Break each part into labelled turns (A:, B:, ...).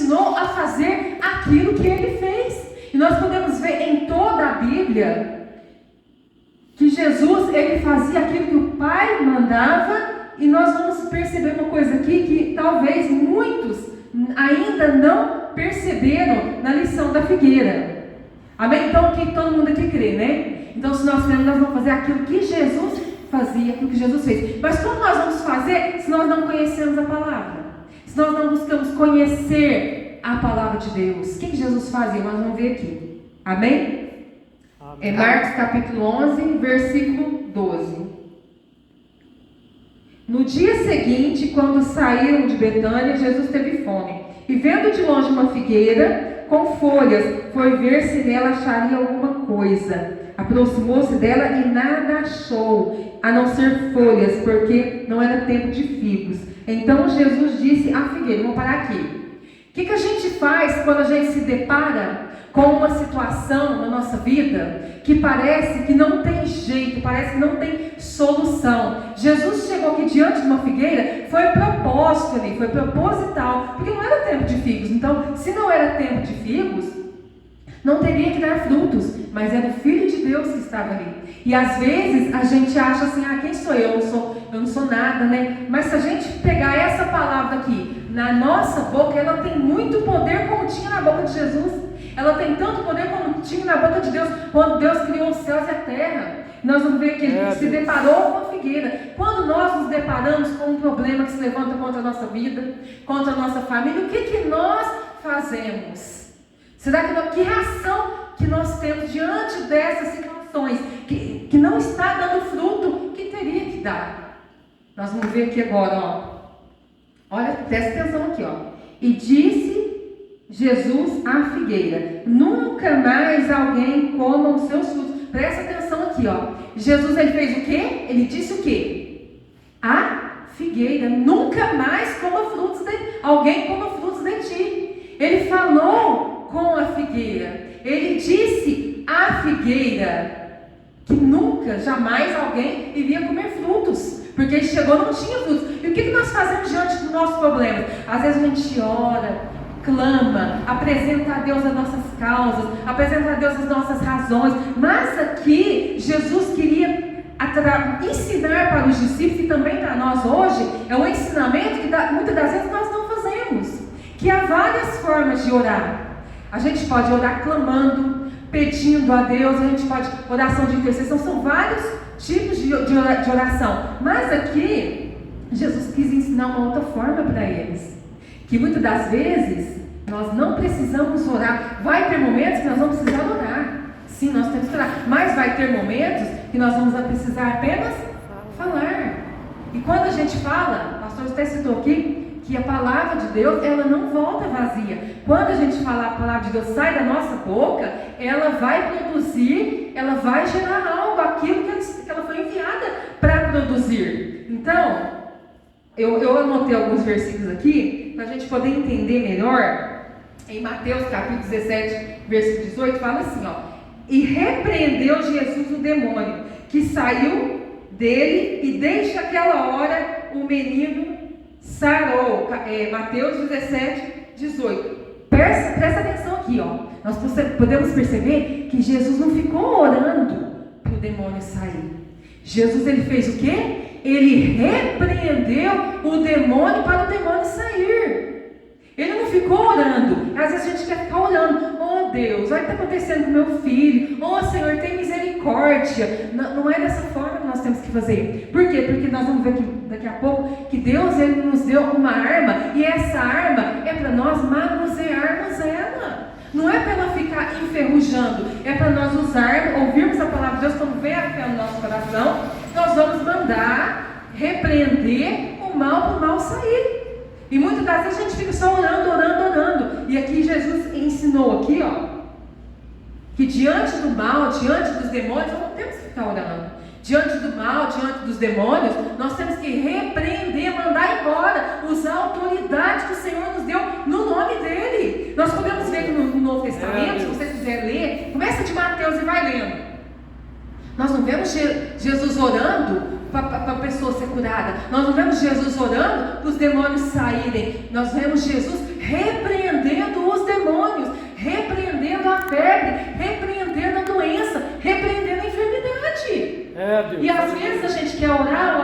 A: ensinou a fazer aquilo que ele fez. E nós podemos ver em toda a Bíblia que Jesus, ele fazia aquilo que o Pai mandava. E nós vamos perceber uma coisa aqui que talvez muitos ainda não perceberam na lição da figueira. Amém? Então aqui todo mundo aqui crê, né? Então se nós cremos, nós vamos fazer aquilo que Jesus fazia, aquilo que Jesus fez. Mas como nós vamos fazer se nós não conhecemos a palavra? Se nós não buscamos conhecer a palavra de Deus? O que Jesus fazia? Nós vamos ver aqui. Amém? É Marcos capítulo 11, versículo 12. No dia seguinte, quando saíram de Betânia, Jesus teve fome. E vendo de longe uma figueira com folhas, foi ver se nela acharia alguma coisa. Aproximou-se dela e nada achou, a não ser folhas, porque não era tempo de figos. Então Jesus disse à figueira, vamos parar aqui. O que a gente faz quando a gente se depara com uma situação na nossa vida que parece que não tem jeito, parece que não tem solução? Jesus chegou aqui diante de uma figueira, foi propósito ali, foi proposital, porque não era tempo de figos. Então, se não era tempo de figos, não teria que dar frutos, mas era o Filho de Deus que estava ali. E às vezes a gente acha assim, quem sou eu? Eu não sou nada, né? Mas se a gente pegar essa palavra aqui na nossa boca, ela tem muito poder como tinha na boca de Jesus. Ela tem tanto poder como tinha na boca de Deus, quando Deus criou os céus e a terra. Nós vamos ver que ele se deparou com a figueira. Quando nós nos deparamos com um problema que se levanta contra a nossa vida, contra a nossa família, o que nós fazemos? Será que reação que nós temos diante dessas situações que não está dando fruto que teria que dar? Nós vamos ver aqui agora, ó. Olha, presta atenção aqui, ó. E disse Jesus à figueira: nunca mais alguém coma os seus frutos. Presta atenção aqui, ó. Jesus, ele fez o quê? Ele disse o quê? A figueira: nunca mais coma frutos alguém coma frutos de ti. Ele falou com a figueira. Ele disse à figueira que nunca, jamais alguém iria comer frutos, porque ele chegou e não tinha frutos. E o que nós fazemos diante do nosso problema? Às vezes a gente ora, clama, apresenta a Deus as nossas causas, apresenta a Deus as nossas razões. Mas aqui Jesus queria ensinar para os discípulos e também para nós hoje, é um ensinamento que muitas das vezes nós não fazemos, que há várias formas de orar. A gente pode orar clamando, pedindo a Deus, a gente pode oração de intercessão, são vários tipos de oração. Mas aqui Jesus quis ensinar uma outra forma para eles, que muitas das vezes nós não precisamos orar. Vai ter momentos que nós vamos precisar orar, sim, nós temos que orar, mas vai ter momentos que nós vamos precisar apenas falar. E quando a gente fala, o pastor até citou aqui, que a palavra de Deus, ela não volta vazia. Quando a gente fala, a palavra de Deus sai da nossa boca, ela vai produzir, ela vai gerar algo, aquilo que ela foi enviada para produzir. Então, eu anotei alguns versículos aqui, para a gente poder entender melhor. Em Mateus capítulo 17, versículo 18, fala assim, ó: e repreendeu Jesus o demônio, que saiu dele, e desde aquela hora o menino sarou. Mateus 17, 18. Presta atenção aqui, ó. Nós podemos perceber que Jesus não ficou orando para o demônio sair. Jesus, ele fez o quê? Ele repreendeu o demônio para o demônio sair. Ele não ficou orando. Às vezes a gente quer ficar orando: oh Deus, olha o que está acontecendo com meu filho, oh Senhor, tem misericórdia. Não é dessa forma que nós temos que fazer. Por quê? Porque nós vamos ver daqui a pouco que Deus, ele nos deu uma arma, e essa arma é para nós manusearmos ela. Não é para ela ficar enferrujando, é para nós usarmos, ouvirmos a palavra de Deus. Quando vem a fé no nosso coração, nós vamos mandar repreender o mal para o mal sair. E muitas das vezes a gente fica só orando. E aqui Jesus ensinou aqui, ó, que diante do mal, diante dos demônios, nós não temos que ficar orando. Diante do mal, diante dos demônios, nós temos que repreender, mandar embora, usar a autoridade que o Senhor nos deu no nome dele. Nós podemos ver que no Novo Testamento, se você quiser ler, começa de Mateus e vai lendo. Nós não vemos Jesus orando para a pessoa ser curada. Nós não vemos Jesus orando para os demônios saírem. Nós vemos Jesus repreendendo os demônios, repreendendo a febre, repreendendo a doença, repreendendo a enfermidade. E às vezes a gente quer orar,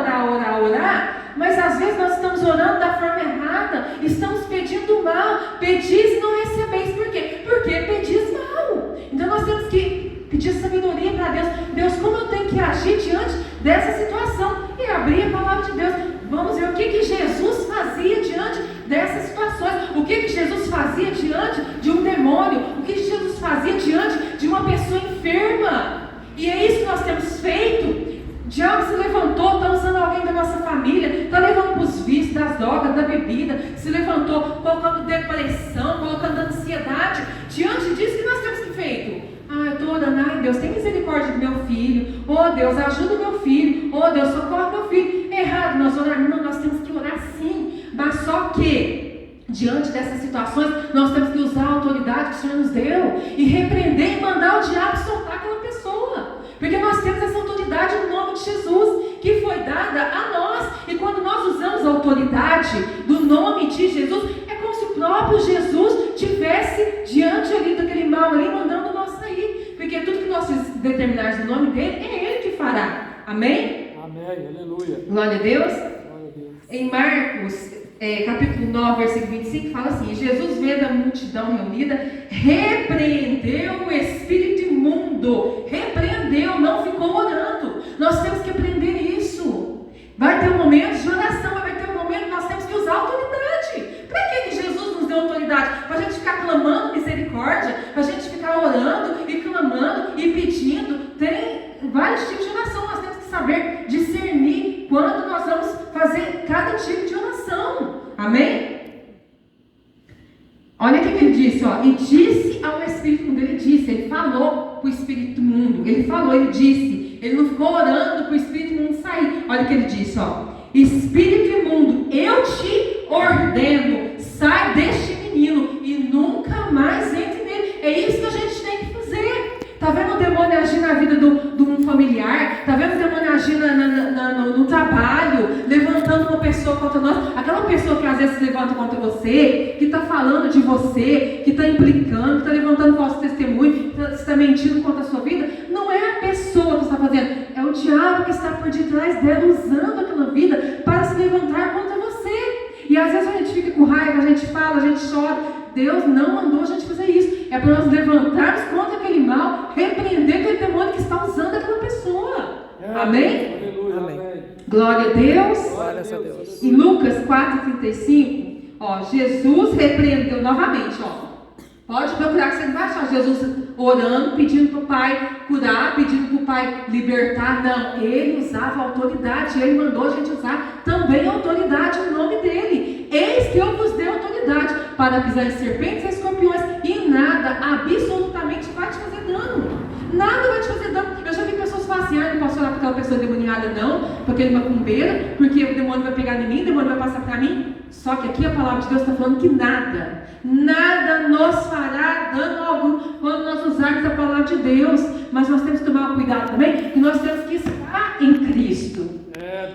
A: mas às vezes nós estamos orando da forma errada, estamos pedindo mal. Pedis e não recebeis. Por quê? Porque pedis mal. Então nós temos que pedir sabedoria para Deus. Deus, como eu tenho que agir diante dessa situação? E abrir a palavra de Deus. Vamos ver o que Jesus fazia diante dessas situações. O que Jesus fazia diante de um demônio. O que Jesus fazia diante de uma pessoa enferma. E é isso que nós temos feito. O diabo se levantou, está usando alguém da nossa família, está levando para os vícios, das drogas, da bebida, se levantou colocando depressão, colocando ansiedade. Diante disso, o que nós temos que feito? Eu estou orando, Deus, tem misericórdia do meu filho. Oh Deus, ajuda o meu filho. Oh Deus, socorre meu filho. Errado nós orarmos, não, nós temos que orar sim. Mas só que, diante dessas situações, nós temos que usar a autoridade que o Senhor nos deu e repreender e mandar o diabo soltar aquela pessoa. Porque nós temos essa autoridade no nome de Jesus, que foi dada a nós. E quando nós usamos a autoridade do nome de Jesus, é como se o próprio Jesus tivesse diante ali daquele mal ali, mandando nós sair. Porque tudo que nós determinarmos no nome dele, é ele que fará. Amém?
B: Amém, aleluia.
A: Glória a Deus.
B: Glória a Deus.
A: Em Marcos, capítulo 9, versículo 25, fala assim: Jesus, vendo a multidão reunida, repreendeu o espírito imundo. Repreendeu, não ficou orando. Nós temos que aprender isso. Vai ter um momento de oração, vai ter um momento que nós temos que usar a autoridade. Para que Jesus nos deu autoridade? Para a gente ficar clamando misericórdia, para a gente ficar orando e clamando e pedindo. Tem vários tipos de oração. Nós temos que saber discernir quando nós vamos fazer cada tipo de oração. Amém? Olha o que ele disse, e disse ao espírito imundo. Ele falou para o espírito imundo. Ele disse. Ele não ficou orando para o espírito imundo sair. Olha o que ele disse, espírito imundo, eu te ordeno, sai deste menino e nunca mais entre nele. É isso que a gente tem que fazer. Está vendo o demônio agir na vida de um familiar? Está vendo o demônio agir no trabalho, levantando uma pessoa contra nós? Aquela pessoa que às vezes se levanta contra você, que está falando de você, que está implicando, que está levantando falso testemunho, que está mentindo contra a sua vida. Não é a pessoa que está fazendo, é o diabo que está por detrás dela, usando aquela vida para se levantar contra você. E às vezes a gente fica com raiva, a gente fala, a gente chora. Deus não mandou a gente fazer isso. É para nós levantarmos contra aquele mal, repreender aquele demônio que está usando aquela pessoa. Amém?
B: Aleluia.
C: Amém.
A: Glória a Deus.
C: Glória a Deus.
A: Em Lucas 4,35, Jesus repreendeu novamente, pode procurar que você não vai achar Jesus orando, pedindo para o Pai curar, pedindo para o Pai libertar. Não, ele usava a autoridade, ele mandou a gente usar também a autoridade no nome dele. Eis que eu vos dei autoridade para pisar em serpentes e escorpiões, e nada, absolutamente, vai te fazer dano. Nada vai te fazer dano. Eu já vi pessoas falar assim: não posso orar para aquela pessoa endemoniada, não, para aquele macumbeiro, porque o demônio vai pegar em mim, o demônio vai passar para mim. Só que aqui a palavra de Deus está falando que nada nos fará dano algum quando nós usarmos a palavra de Deus. Mas nós temos que tomar cuidado também, que nós temos que estar em Cristo.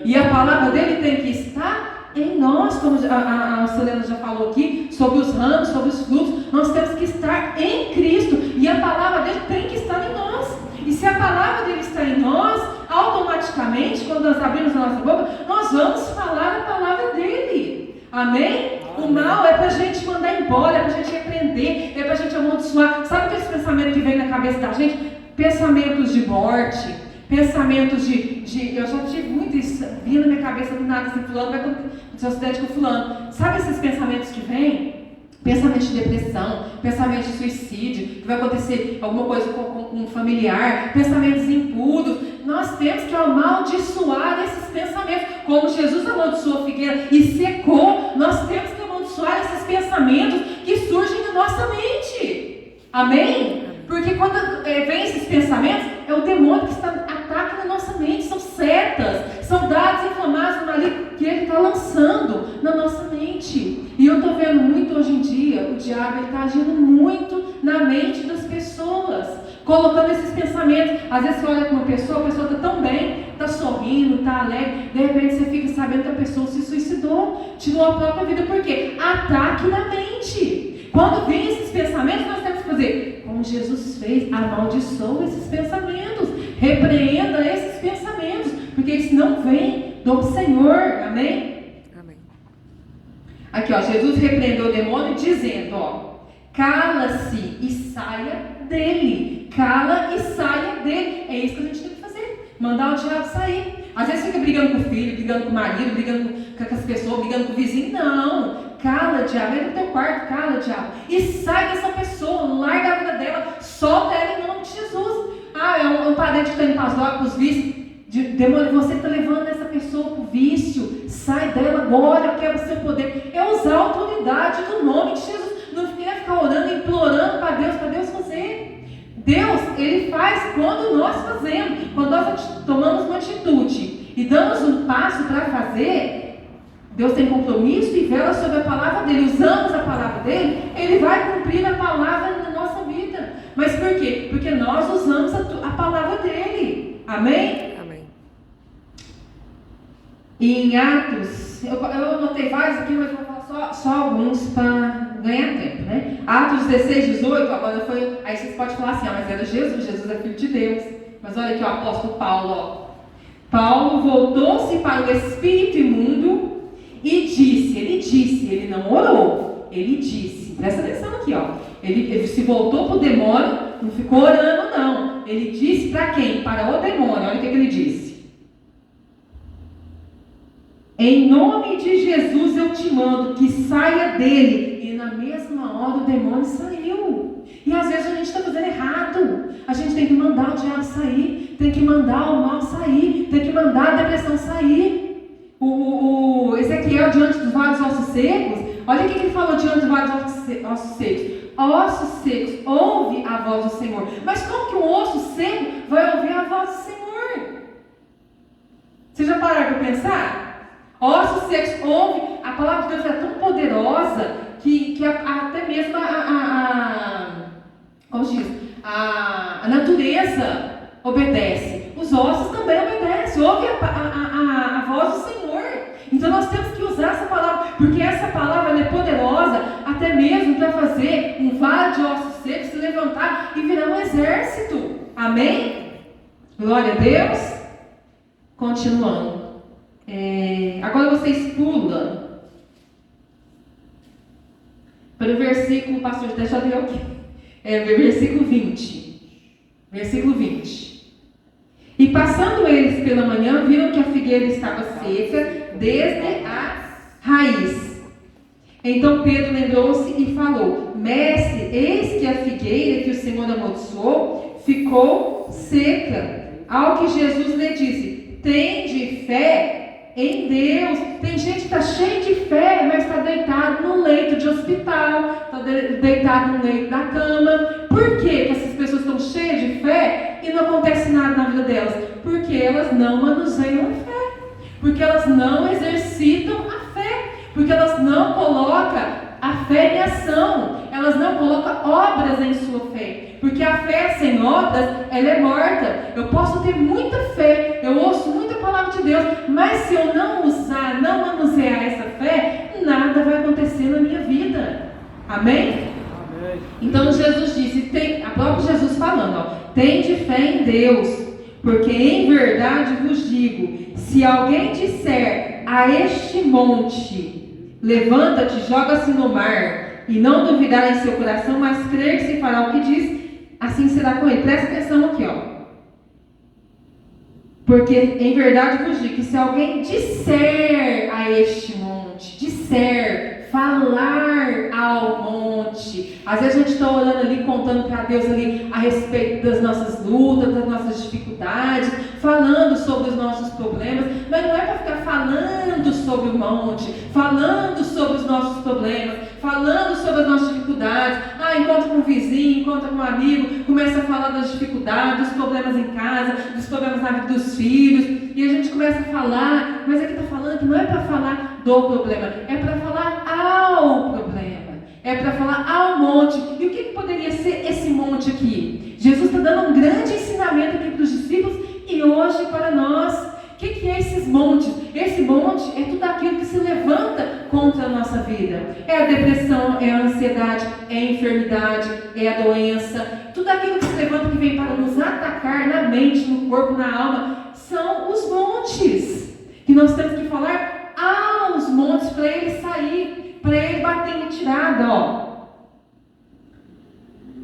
A: E a palavra dele tem que estar em nós, como a Selena já falou aqui, sobre os ramos, sobre os frutos. Nós temos que estar em Cristo, e a palavra dele tem que estar em nós. E se a palavra dele está em nós, automaticamente, quando nós abrimos a nossa boca, nós vamos falar a palavra dele. Amém? O mal é para a gente mandar embora, é para a gente repreender, é para a gente amaldiçoar. Sabe aqueles pensamentos que vem na cabeça da gente? Pensamentos de morte, pensamentos eu já tive muito isso, vinha na minha cabeça do nada, assim, fulano vai acontecer um acidente com fulano. Sabe esses pensamentos que vêm? Pensamentos de depressão, pensamentos de suicídio, que vai acontecer alguma coisa com um familiar, pensamentos impuros. Nós temos que amaldiçoar esses pensamentos. Como Jesus amaldiçoou a figueira e secou, nós temos que amaldiçoar esses pensamentos que surgem na nossa mente. Amém? Porque quando vem esses pensamentos, é o demônio que está atacando a nossa mente. São setas, são dados inflamados do maligno que ele está lançando na nossa mente. E eu estou vendo muito hoje em dia, o diabo está agindo muito na mente das pessoas, colocando esses pensamentos. Às vezes você olha para uma pessoa, a pessoa está tão bem, está sorrindo, está alegre, de repente você fica sabendo que a pessoa se suicidou, tirou a própria vida. Por quê? Ataque na mente. Quando vem esses pensamentos, nós temos que fazer como Jesus fez: amaldiçoa esses pensamentos, repreenda esses pensamentos, porque isso não vem do Senhor. Amém?
C: Amém.
A: Aqui, ó, Jesus repreendeu o demônio dizendo, ó, cala-se e saia dele. Cala e saia dele. É isso que a gente tem que fazer. Mandar o diabo sair. Às vezes fica brigando com o filho, brigando com o marido, brigando com as pessoas, brigando com o vizinho. Não. Cala, diabo. Entra no teu quarto, cala, diabo. E sai dessa pessoa, larga a vida dela, solta ela em nome de Jesus. Ah, é um parente que está indo para as drogas, para os vícios. Demônio, você está levando essa pessoa para o vício. Sai dela agora, eu quero o seu poder. É usar a autoridade do nome de Jesus. Não é ficar orando, implorando para Deus fazer. Deus, Ele faz quando nós fazemos. Quando nós tomamos uma atitude e damos um passo para fazer, Deus tem compromisso e vela sobre a palavra dEle. Usamos a palavra dEle, Ele vai cumprir a palavra na nossa vida. Mas por quê? Porque nós usamos a palavra dEle. Amém? E em Atos, eu anotei vários aqui, mas vou falar só alguns para ganhar tempo, né? Atos 16, 18, agora foi. Aí vocês podem falar assim, mas era Jesus é filho de Deus. Mas olha aqui o apóstolo Paulo, ó. Paulo voltou-se para o espírito imundo e disse, ele não orou, ele disse, presta atenção aqui, ó. Ele se voltou para o demônio, não ficou orando, não. Ele disse para quem? Para o demônio, olha o que ele disse. Em nome de Jesus eu te mando que saia dele. E na mesma hora o demônio saiu. E às vezes a gente está fazendo errado. A gente tem que mandar o diabo sair, tem que mandar o mal sair, tem que mandar a depressão sair. O Ezequiel, diante dos vários ossos secos, olha o que ele falou diante dos vários ossos secos. Ossos secos, ouve a voz do Senhor. Mas como que um osso seco vai ouvir a voz do Senhor? Vocês já pararam para pensar? Ossos secos, ouve, a palavra de Deus é tão poderosa que até mesmo como diz, a natureza obedece. Os ossos também obedecem, ouve a voz do Senhor. Então nós temos que usar essa palavra, porque essa palavra ela é poderosa até mesmo para fazer um vale de ossos secos se levantar e virar um exército. Amém? Glória a Deus. Continuando. Agora vocês pulam para o versículo, pastor, deixa eu ler aqui. Versículo 20. Versículo 20. E passando eles pela manhã, viram que a figueira estava seca desde a raiz. Então Pedro lembrou-se e falou: Mestre, eis que a figueira que o Senhor amaldiçoou ficou seca. Ao que Jesus lhe disse: Tende fé em Deus. Tem gente que está cheia de fé, mas está deitado no leito de hospital, está deitado no leito da cama. Por que essas pessoas estão cheias de fé e não acontece nada na vida delas? Porque elas não manuseiam a fé, porque elas não exercitam a fé, porque elas não colocam a fé em ação, elas não colocam obras em sua fé. Porque a fé sem obras, ela é morta. Eu posso ter muita fé, eu ouço muita palavra de Deus, mas se eu não usar, não manusear essa fé, nada vai acontecer na minha vida. Amém?
B: Amém.
A: Então Jesus disse, a própria Jesus falando, ó, tende fé em Deus, porque em verdade vos digo, se alguém disser a este monte, levanta-te, joga-se no mar, e não duvidar em seu coração, mas crer que se fará o que diz, assim será com ele. Presta atenção aqui, ó. Porque em verdade vos digo que se alguém disser a este monte, falar ao monte. Às vezes a gente está orando ali, contando para Deus ali a respeito das nossas lutas, das nossas dificuldades, falando sobre os nossos problemas, mas não é para ficar falando sobre o monte, falando sobre os nossos problemas, falando sobre as nossas dificuldades. Encontra com um vizinho, encontra com um amigo, começa a falar das dificuldades, dos problemas em casa, dos problemas na vida dos filhos, e a gente começa a falar, mas aqui está falando que não é para falar do problema, é para falar ao problema, é para falar ao monte. E o que poderia ser esse monte aqui? Jesus está dando um grande ensinamento aqui para os discípulos e hoje para nós. O que é esses montes? Esse monte é tudo aquilo que se levanta contra a nossa vida. É a depressão, é a ansiedade, é a enfermidade, é a doença. Tudo aquilo que se levanta, que vem para nos atacar na mente, no corpo, na alma, são os montes. Que nós temos que falar aos montes para ele sair, para ele bater em retirada, ó.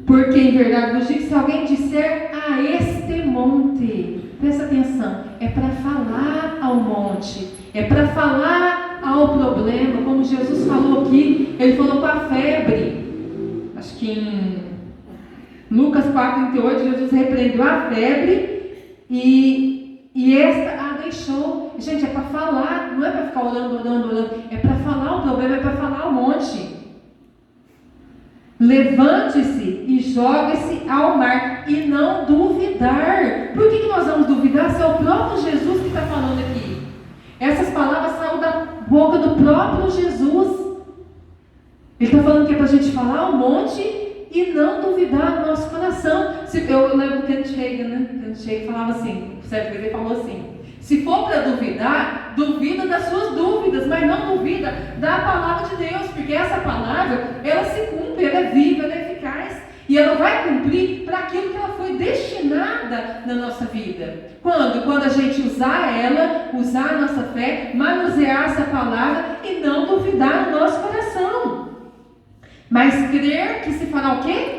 A: Porque em verdade vos digo, se alguém disser a este monte, presta atenção, é para falar ao monte, é para falar ao problema, como Jesus falou aqui, ele falou com a febre, acho que em Lucas 4,38, Jesus repreendeu a febre e esta a deixou. Gente, é para falar, não é para ficar orando, é para falar o problema, é para falar o monte. Levante-se e jogue-se ao mar e não duvidar. Por que nós vamos duvidar se é o próprio Jesus que está falando aqui? Essas palavras saíram da boca do próprio Jesus. Ele está falando que é para a gente falar ao monte e não duvidar no nosso coração. Eu lembro do Kenneth Hagin, né? Kenneth Hagin falava assim, certa vez ele falou assim: se for para duvidar, duvida das suas dúvidas, mas não duvida da palavra de Deus, porque essa palavra, ela se cumpre, ela é viva, ela é eficaz, e ela vai cumprir para aquilo que ela foi destinada na nossa vida. Quando a gente usar ela, usar a nossa fé, manusear essa palavra e não duvidar no nosso coração. Mas crer que se fará o quê?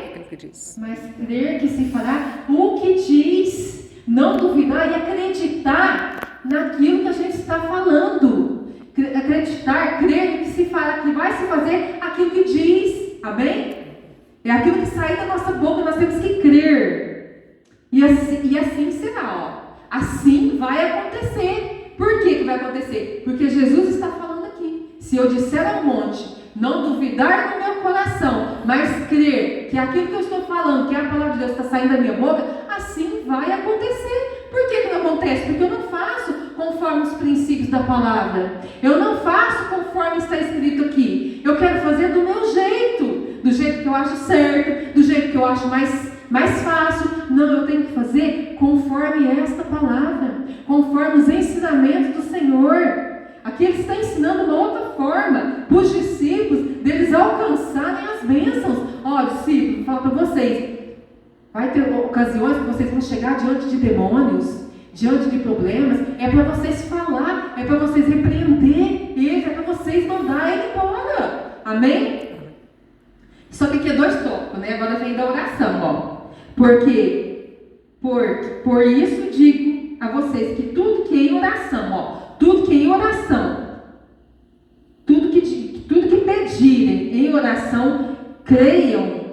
A: Mas crer que se fará o que diz. Não duvidar e acreditar naquilo que a gente está falando. Acreditar, crer no que se fará, que vai se fazer aquilo que diz. Amém? É aquilo que sai da nossa boca, nós temos que crer. E assim será, ó. Assim vai acontecer. Por que vai acontecer? Porque Jesus está falando aqui. Se eu disser ao monte, não duvidar no meu coração, mas crer que aquilo que eu estou falando, que a palavra de Deus está saindo da minha boca, assim vai acontecer. Por que não acontece? Porque eu não faço conforme os princípios da palavra. Eu não faço conforme está escrito aqui. Eu quero fazer do meu jeito, do jeito que eu acho certo, do jeito que eu acho mais fácil. Não, eu tenho que fazer conforme esta palavra, conforme os ensinamentos do Senhor. Aqui ele está ensinando uma outra forma para os discípulos, deles alcançarem as bênçãos. Ó, discípulo, vou falar para vocês, vai ter ocasiões que vocês vão chegar diante de demônios, diante de problemas, é para vocês falar, é para vocês repreender eles, é para vocês mandar ele embora. Amém? Só que aqui é 2 tópicos, né? Agora vem da oração, ó. Porque por isso digo a vocês que tudo que em oração, ó, tudo que em oração, tudo que pedirem em oração, creiam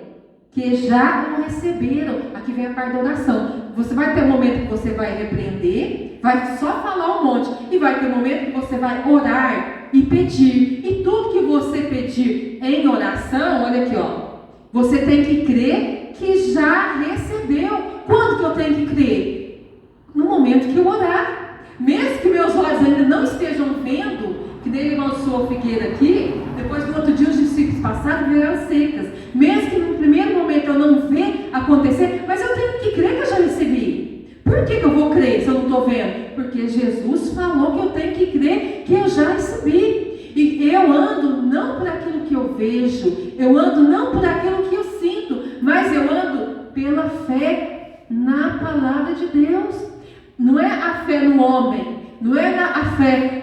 A: que já o receberam. Aqui vem a parte da oração. Você vai ter um momento que você vai repreender, vai só falar um monte, e vai ter um momento que você vai orar e pedir. E tudo que você pedir em oração, olha aqui, ó, você tem que crer que já recebeu. Quando que eu tenho que crer? No momento que eu orar. Mesmo que meus olhos ainda não estejam vendo, que nem ele lançou a figueira aqui, depois no outro dia os discípulos passaram e viraram secas. Mesmo que no primeiro momento eu não ver acontecer, mas eu tenho que crer que eu já recebi. Por que eu vou crer se eu não estou vendo? Porque Jesus falou que eu tenho que crer que eu já recebi. E eu ando não por aquilo que eu vejo, eu ando não por aquilo que eu sinto, mas eu ando pela fé na palavra de Deus. Não é a fé no homem, não é a fé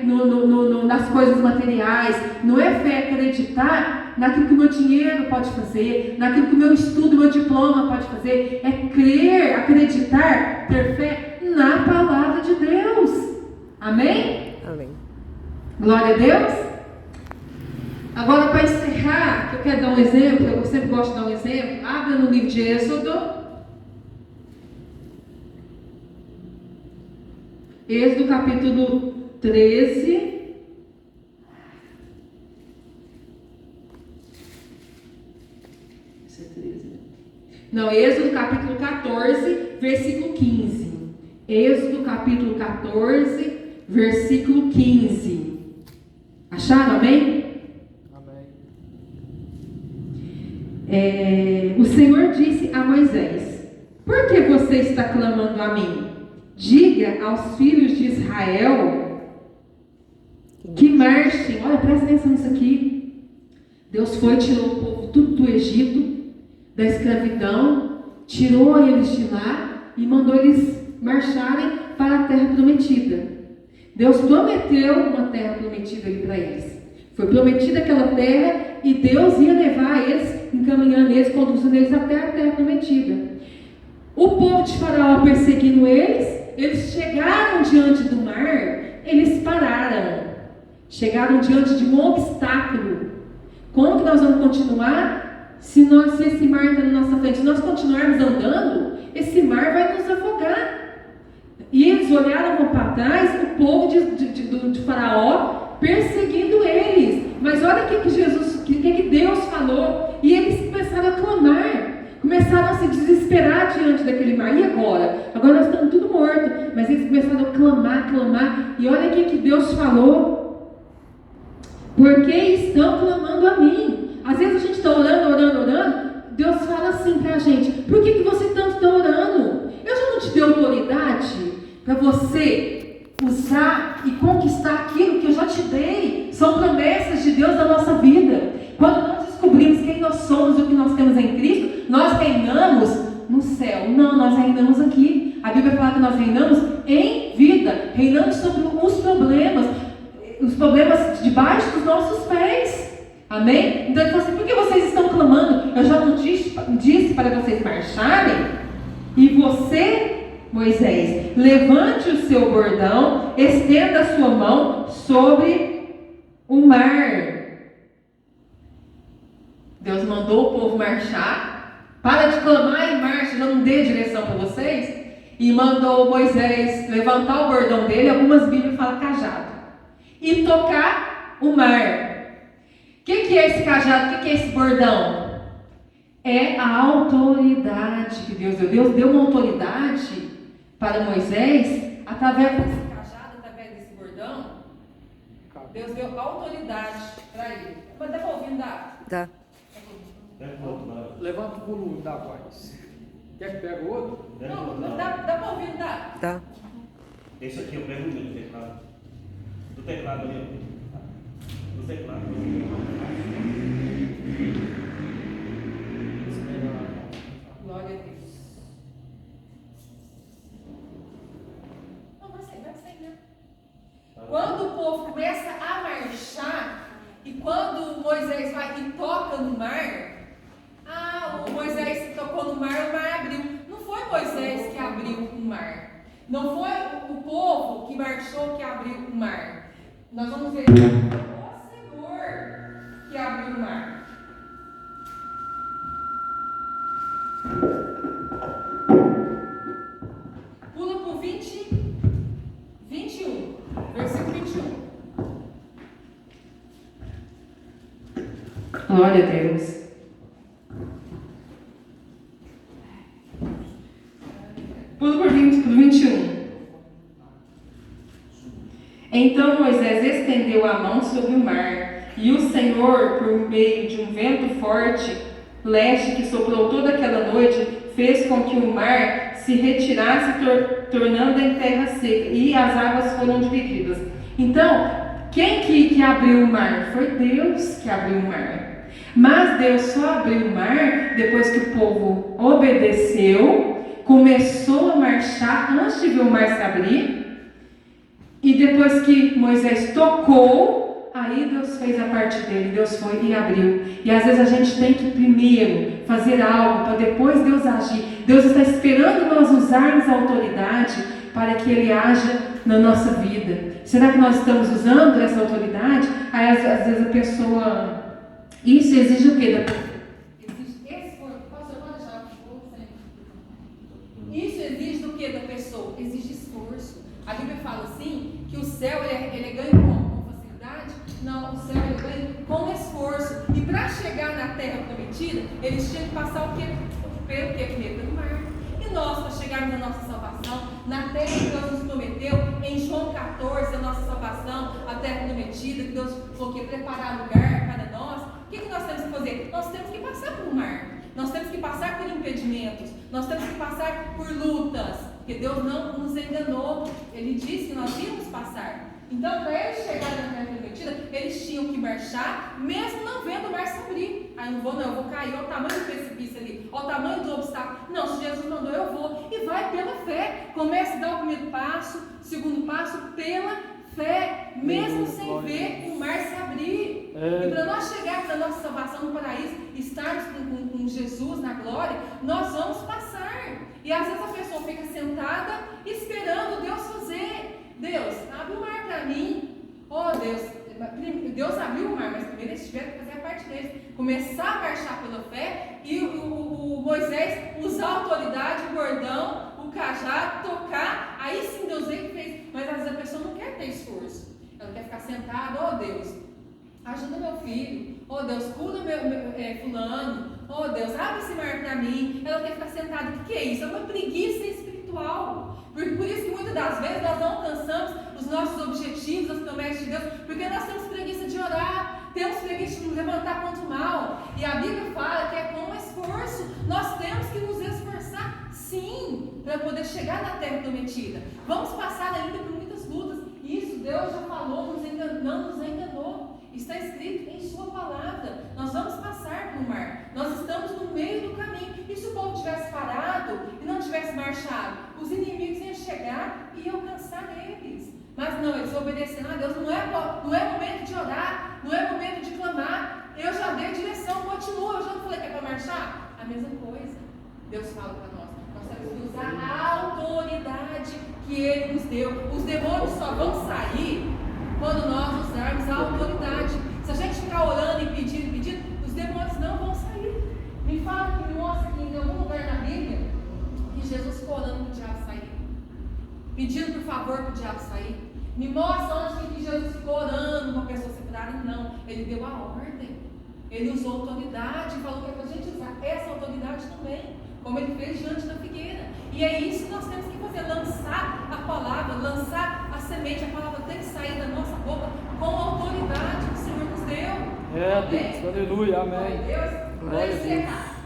A: nas coisas materiais, não é fé acreditar naquilo que o meu dinheiro pode fazer, naquilo que o meu estudo, meu diploma pode fazer. É crer, acreditar, ter fé na palavra de Deus. Amém?
C: Amém.
A: Glória a Deus. Agora, para encerrar, eu quero dar um exemplo, eu sempre gosto de dar um exemplo. Abra no livro de Êxodo. Êxodo capítulo 13. Não, Êxodo capítulo 14, versículo 15. Êxodo capítulo 14, versículo 15. Acharam, amém?
B: Amém.
A: O Senhor disse a Moisés: por que você está clamando a mim? diga aos filhos de Israel que marchem. Olha, presta atenção nisso aqui. Deus foi e tirou o povo tudo do Egito, da escravidão, tirou eles de lá e mandou eles marcharem para a terra prometida. Deus prometeu uma terra prometida ali para eles. Foi prometida aquela terra e Deus ia levar eles, encaminhando eles, conduzindo eles até a terra prometida. O povo de Faraó perseguindo eles chegaram diante do mar, eles pararam. Chegaram diante de um obstáculo. Como que nós vamos continuar se esse mar está na nossa frente? Se nós continuarmos andando, esse mar vai nos afogar. E eles olharam para trás, o povo de Faraó perseguindo eles. Mas olha o que Deus falou. E eles começaram a clamar, começaram a se desesperar diante daquele mar. E agora? Agora nós estamos tudo mortos. Mas eles começaram a clamar. E olha o que Deus falou. Porque estão clamando a mim. Às vezes a gente está orando. Deus fala assim para a gente: por que você tanto está orando? Eu já não te dei autoridade para você usar e conquistar aquilo que eu já te dei. São promessas de Deus na nossa vida. Quando nós descobrimos quem nós somos e o que nós temos em Cristo, nós reinamos no céu. Não, nós reinamos aqui. A Bíblia fala que nós reinamos em vida, reinamos sobre os problemas debaixo dos nossos pés. Amém? Então ele fala assim: por que vocês estão clamando? Eu já não disse para vocês marcharem? E você, Moisés, levante o seu bordão, estenda a sua mão sobre o mar. Deus mandou o povo marchar. Para de clamar e marcha, não dê direção para vocês. E mandou Moisés levantar o bordão dele, algumas Bíblias falam cajado, e tocar o mar. O que é esse cajado? O que é esse bordão? É a autoridade que Deus deu. Deus deu uma autoridade para Moisés, através desse cajado, através desse bordão. Deus deu autoridade para ele. Mas dá para ouvir, não dá?
C: Dá.
B: Levanta o volume da voz. Quer que pegue o outro?
A: Não, dá para ouvir, não dá?
C: Dá.
D: Esse aqui eu pego do teclado. Do teclado ali. Do teclado.
A: Glória a Deus. Não, vai sair, né? Quando o povo começa a marchar, e quando Moisés vai e toca no mar, o Moisés tocou no mar, o mar abriu. Não foi Moisés que abriu o mar. Não foi o povo que marchou que abriu o mar. Nós vamos ver o Senhor que abriu o mar. Pula para o 21, versículo 21. Glória a Deus. Pula para o 21. Então Moisés estendeu a mão sobre o mar, e o Senhor, por meio de um vento forte, leste, que soprou toda aquela noite, fez com que o mar se retirasse, tornando em terra seca, e as águas foram divididas. Então, quem que abriu o mar? Foi Deus que abriu o mar. Mas Deus só abriu o mar depois que o povo obedeceu, começou a marchar antes de ver o mar se abrir. E depois que Moisés tocou, aí Deus fez a parte dele, Deus foi e abriu. E às vezes a gente tem que primeiro fazer algo para depois Deus agir. Deus está esperando nós usarmos a autoridade para que Ele haja na nossa vida. Será que nós estamos usando essa autoridade? Aí às vezes a pessoa... Isso exige o quê? Exige esforço. Isso exige do que da pessoa? Exige esforço. A Bíblia fala assim, que o céu ele ganha com facilidade? Não, o céu ele ganha com esforço. E para chegar na terra prometida, eles tinham que passar o quê? Pelo quê? Primeiro pelo mar. E nós, para chegarmos na nossa salvação, na terra que Deus nos prometeu, em João 14, a nossa salvação, a terra prometida, que Deus falou que ia preparar lugar para nós, o que nós temos que fazer? Nós temos que passar por mar. Nós temos que passar por impedimentos. Nós temos que passar por lutas. porque Deus não nos enganou. Ele disse que nós íamos passar. Então, para eles chegarem na terra prometida, eles tinham que marchar, mesmo não vendo o mar se abrir. Aí não vou não, eu vou cair, olha o tamanho do precipício ali, olha o tamanho do obstáculo. Não, se Jesus mandou, eu vou. E vai pela fé. Começa a dar o primeiro passo, segundo passo, pela fé, mesmo sem ver o mar se abrir. E para nós chegarmos à nossa salvação no paraíso, estarmos com Jesus na glória, nós vamos passar. E às vezes a pessoa fica sentada esperando Deus fazer. Deus, abre o mar para mim. Oh Deus, Deus abriu o mar, mas primeiro eles tiveram que fazer a parte deles. Começar a marchar pela fé e o Moisés usar a autoridade, o bordão, o cajado, tocar. Aí sim Deus veio e fez. Mas às vezes a pessoa não quer ter esforço. Ela quer ficar sentada. Oh Deus, ajuda meu filho. Oh Deus, cura meu fulano. Oh Deus, abre esse mar para mim. Ela quer ficar sentada. O que é isso? É uma preguiça espiritual. Por isso que muitas das vezes nós não alcançamos os nossos objetivos, as promessas de Deus, porque nós temos preguiça de orar, temos preguiça de nos levantar contra o mal. E a Bíblia fala que é com esforço. Nós temos que nos esforçar, sim, para poder chegar na terra prometida. Vamos passar ainda por muitas lutas. Isso Deus já falou, não nos enganou. Está escrito em sua palavra. Nós vamos passar pelo mar. Nós estamos no meio do caminho. E se o povo tivesse parado e não tivesse marchado, os inimigos iam chegar e iam alcançar eles. Mas não, eles obedeceram a Deus. Não é momento de orar, não é momento de clamar. Eu já dei a direção, continua. Eu já não falei que é para marchar? A mesma coisa. Deus fala para nós. Nós temos que usar a autoridade que Ele nos deu. Os demônios só vão sair quando nós usarmos a autoridade. Se a gente ficar orando e pedindo, os demônios não vão sair. Me fala, me mostra aqui em algum lugar na Bíblia que Jesus ficou orando para o diabo sair, pedindo por favor para o diabo sair. Me mostra onde que Jesus ficou orando para a pessoa ser curada. Não, ele deu a ordem, ele usou a autoridade e falou que é para a gente usar essa autoridade também, como ele fez diante da figueira. E é isso que nós temos que fazer, lançar a palavra, lançar a semente. A palavra tem que sair da nossa boca com a autoridade que o Senhor nos deu.
B: Deus, aleluia, amém.
A: Glória a Deus.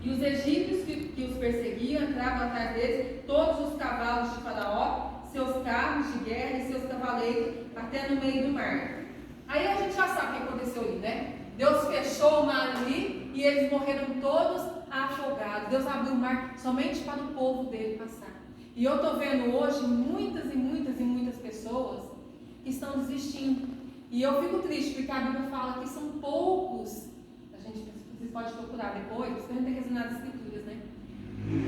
A: E os egípcios que os perseguiam entravam atrás deles, todos os cavalos de Faraó, seus carros de guerra e seus cavaleiros, até no meio do mar. Aí a gente já sabe o que aconteceu ali, né? Deus fechou o mar ali e eles morreram todos afogados. Deus abriu o mar somente para o povo dele passar. E eu estou vendo hoje muitas pessoas que estão desistindo. E eu fico triste porque a Bíblia fala que são poucos. Vocês podem procurar depois, porque não tem que assinar as escrituras, né?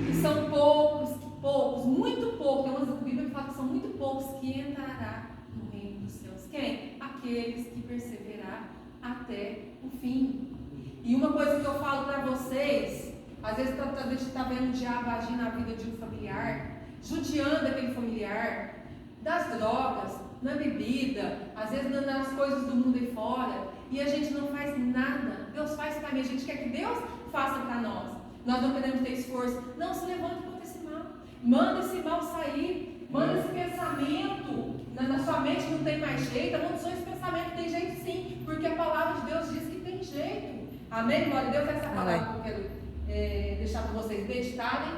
A: Que são poucos, muito poucos. Tem uma Bíblia que fala que são muito poucos que entrará no reino dos céus. Quem? Aqueles que perseverar até o fim. E uma coisa que eu falo para vocês, às vezes a gente está vendo o diabo agir na vida de um familiar, judiando aquele familiar, das drogas, na bebida, às vezes nas coisas do mundo aí fora, e a gente não faz nada. Deus faz para mim, a gente quer que Deus faça para nós. Nós não queremos ter esforço. Não, se levanta contra esse mal. Manda esse mal sair. Manda esse pensamento. Na sua mente não tem mais jeito. Amaldiçoa esse pensamento, tem jeito sim, porque a palavra de Deus diz que tem jeito. Amém? Glória a Deus. Essa palavra que eu quero deixar para vocês meditarem,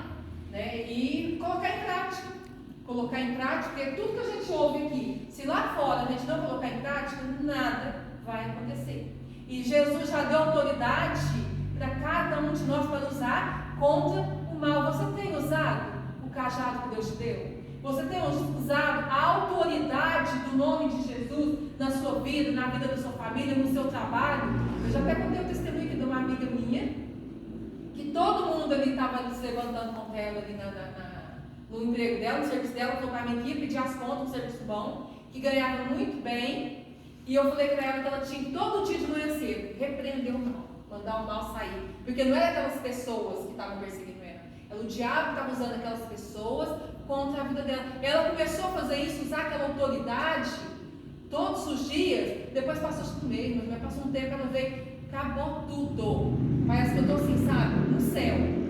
A: né, e colocar em prática. Colocar em prática, porque tudo que a gente ouve aqui, se lá fora a gente não colocar em prática, nada vai acontecer. E Jesus já deu autoridade para cada um de nós para usar contra o mal. Você tem usado o cajado que Deus te deu? Você tem usado a autoridade do nome de Jesus na sua vida, na vida da sua família, no seu trabalho? Eu já até contei o testemunho aqui de uma amiga minha, que todo mundo ali estava se levantando contra ela ali no emprego dela, no serviço dela, falou para mim que ia pedir as contas, um serviço bom, que ganhava muito bem. E eu falei para ela que ela tinha que todo dia de manhã cedo repreender o mal, mandar o mal sair. Porque não era aquelas pessoas que estavam perseguindo ela. Era o diabo que estava usando aquelas pessoas contra a vida dela. Ela começou a fazer isso, usar aquela autoridade todos os dias. Depois passou acho que um mês, mas passou um tempo, ela veio, acabou tudo. Parece que eu estou assim, sabe, no céu.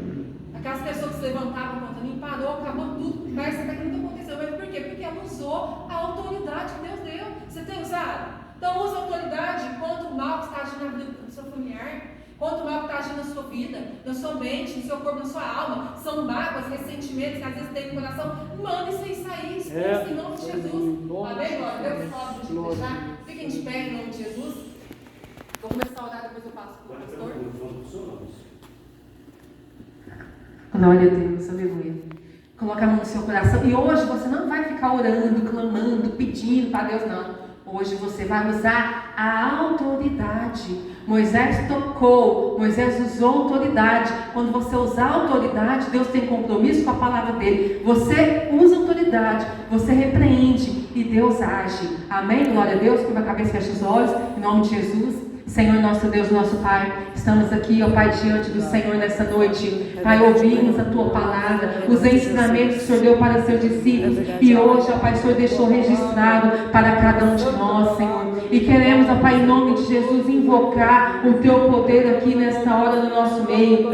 A: Aquelas pessoas que se levantavam contra mim, parou, acabou tudo. Parece até que nunca aconteceu. Mas por quê? Porque ela usou a autoridade que Deus deu. Você tem usado? Então use a autoridade contra o mal que está agindo na vida do seu familiar, contra o mal que está agindo na sua vida, na sua mente, no seu corpo, na sua alma. São mágoas, ressentimentos que às vezes tem no coração. Manda isso aí sair, expulsa em nome de Jesus. Amém, glória a Deus. Fala para gente deixar. Fiquem de pé em nome de Jesus. Vou começar a orar, depois eu passo para o pastor. Glória a Deus, aleluia. Coloca a mão no seu coração. E hoje você não vai ficar orando, clamando, pedindo para Deus, não. Hoje você vai usar a autoridade. Moisés tocou, Moisés usou autoridade. Quando você usar a autoridade, Deus tem compromisso com a palavra dele. Você usa a autoridade, você repreende e Deus age. Amém? Glória a Deus. Curva a cabeça, fecha os olhos. Em nome de Jesus. Senhor, nosso Deus, nosso Pai, estamos aqui, ó Pai, diante do Senhor nessa noite. Pai, ouvimos a Tua palavra, os ensinamentos que o Senhor deu para os seus discípulos. E hoje, ó Pai, o Senhor deixou registrado para cada um de nós, Senhor. E queremos, ó Pai, em nome de Jesus, invocar o Teu poder aqui nesta hora no nosso meio.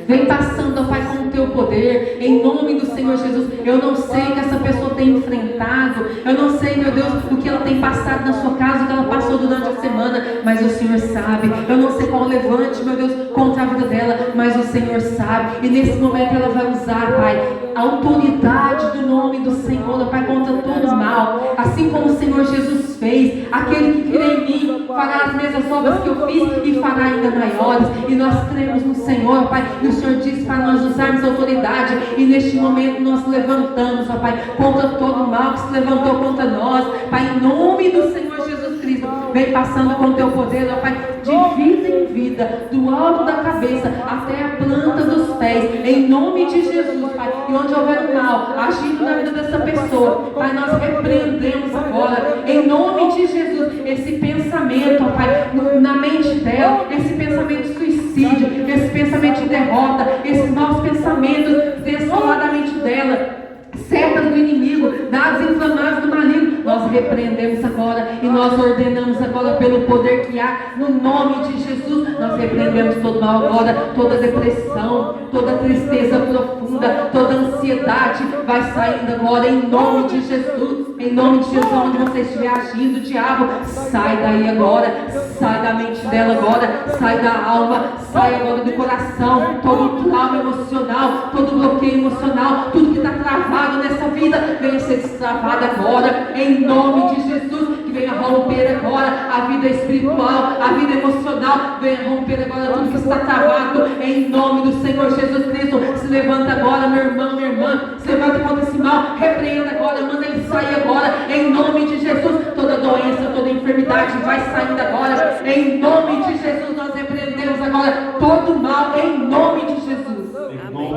A: Vem passando, ó Pai, com o Teu poder, em nome do Senhor Jesus. Eu não sei o que essa pessoa tem enfrentado, eu não sei, meu Deus, o que ela tem passado na sua casa, o que ela passou durante a semana, mas o Senhor sabe. Eu não sei qual levante, meu Deus, contra a vida dela, mas o Senhor sabe. E nesse momento ela vai usar, Pai, a autoridade do nome do Senhor, Pai, contra todo o mal. Assim como o Senhor Jesus fez. Aquele que crê em mim fará as mesmas obras que eu fiz e fará ainda maiores. E nós cremos no Senhor, Pai. E o Senhor disse para nós usarmos a autoridade. E neste momento nós levantamos, ó Pai, contra todo o mal que se levantou contra nós. Pai, em nome do Senhor Jesus Cristo, vem passando com o Teu poder, ó Pai, de vida em vida, do alto da cabeça até a planta dos pés, em nome de Jesus, Pai. E onde houver o mal agindo na vida dessa pessoa, Pai, nós repreendemos agora, em nome de Jesus, esse pensamento, ó Pai, na mente dela, esse pensamento de suicídio, esse pensamento de derrota, esses maus pensamentos desoladamente dela, setas do inimigo, dados inflamados do maligno, nós repreendemos agora e nós ordenamos agora pelo poder que há no nome de Jesus. Nós repreendemos todo mal agora, toda depressão, toda tristeza profunda, toda ansiedade vai saindo agora em nome de Jesus. Em nome de Jesus, onde você estiver agindo, diabo, sai daí agora, sai da mente dela agora, sai da alma, sai agora do coração, todo trauma emocional, todo bloqueio emocional, tudo que está travado nessa vida, venha ser destravado agora, em nome de Jesus, que venha romper agora a vida espiritual, a vida emocional, venha romper agora tudo que está travado, em nome do Senhor Jesus Cristo. Se levanta agora, meu irmão, minha irmã, se levanta contra esse mal, repreenda agora, manda ele sair agora, em nome de Jesus. Toda doença, toda enfermidade vai saindo agora, em nome de Jesus. Nós repreendemos agora todo mal, em nome de